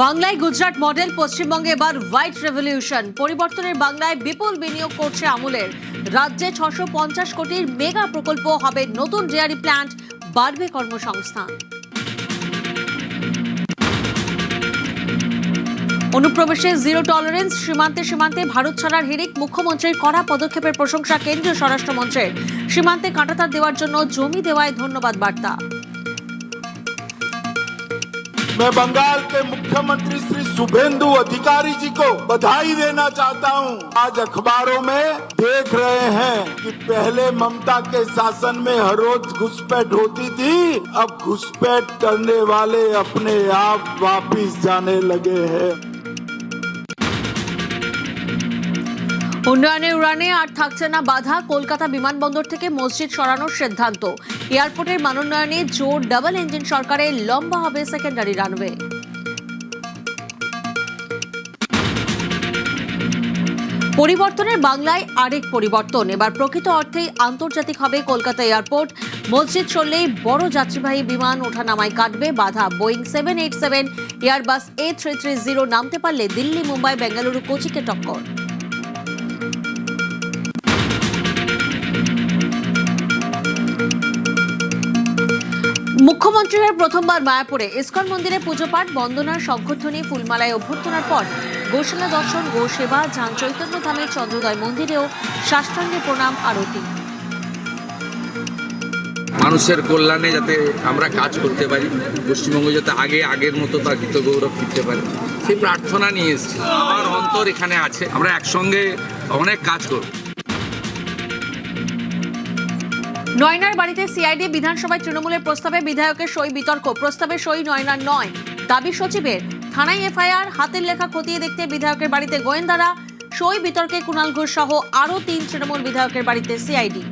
বাংলায় গুজরাট মডেল, পশ্চিমবঙ্গে এবার হোয়াইট রেভলিউশন। পরিবর্তনের বাংলায় বিপুল বিনিয়োগ করছে আমূলের। রাজ্যে 650 কোটির মেগা প্রকল্প হবে, নতুন ডেয়ারি প্ল্যান্ট, বাড়বে কর্মসংস্থান। অনুপ্রবেশে জিরো টলারেন্স, সীমান্তে সীমান্তে ভারত ছাড়ার হিড়িক। মুখ্যমন্ত্রীর কড়া পদক্ষেপের প্রশংসা কেন্দ্রীয় স্বরাষ্ট্রমন্ত্রীর। সীমান্তে কাঁটাতার দেওয়ার জন্য জমি দেওয়ায় ধন্যবাদ বার্তা। मैं बंगाल के मुख्यमंत्री श्री शुभेंदु अधिकारी जी को बधाई देना चाहता हूं। आज अखबारों में देख रहे हैं कि पहले ममता के शासन में हर रोज घुसपैठ होती थी, अब घुसपैठ करने वाले अपने आप वापिस जाने लगे हैं। উন্নয়নের উড়ানে আর থাকছে না বাধা। কলকাতা বিমানবন্দর থেকে মসজিদ সরানোর সিদ্ধান্ত। এয়ারপোর্টের মানোন্নয়নে জোর ডাবল ইঞ্জিন সরকারের। লম্বা হবে সেকেন্ডারি রানওয়ে। পরিবর্তনের বাংলায় আরেক পরিবর্তন। এবার প্রকৃত অর্থেই আন্তর্জাতিক হবে কলকাতা এয়ারপোর্ট। মসজিদ চললেই বড় যাত্রীবাহী বিমান ওঠানামায় কাটবে বাধা। বোয়িং 787, এয়ারবাস A330 নামতে পারলে দিল্লি, মুম্বাই, বেঙ্গালুরু, কোচিকে টক্কর। মুখ্যমন্ত্রীর প্রথমবার মায়াপুরে ইসকন মন্দিরে পুজো পাঠ, বন্দনার শঙ্খধ্বনি, ফুলমালায় অভ্যর্থনার পর গোশালা দর্শন, গো সেবা। যান চৈতন্য ধামের চন্দ্রোদয় মন্দিরেও সাষ্টাঙ্গে প্রণাম, আরতি। মানুষের কল্যাণে যাতে আমরা কাজ করতে পারি, পশ্চিমবঙ্গ যাতে আগের মতো তার গীত গৌরব ফিরতে পারে, সেই প্রার্থনা নিয়ে এসেছি। আমার অন্তর এখানে আছে, আমরা একসঙ্গে অনেক কাজ করব। নয়নার বাড়িতে সিআইডি, বিধানসভায় তৃণমূলের প্রস্তাবে বিধায়কের সই বিতর্ক। প্রস্তাবে সই নয়নার নয়, দাবি সচিবের। থানায় এফআইআর, হাতের লেখা খতিয়ে দেখতে বিধায়কের বাড়িতে গোয়েন্দারা। সই বিতর্কে কুণাল ঘোষ সহ আরও 3 তৃণমূল বিধায়কের বাড়িতে সিআইডি।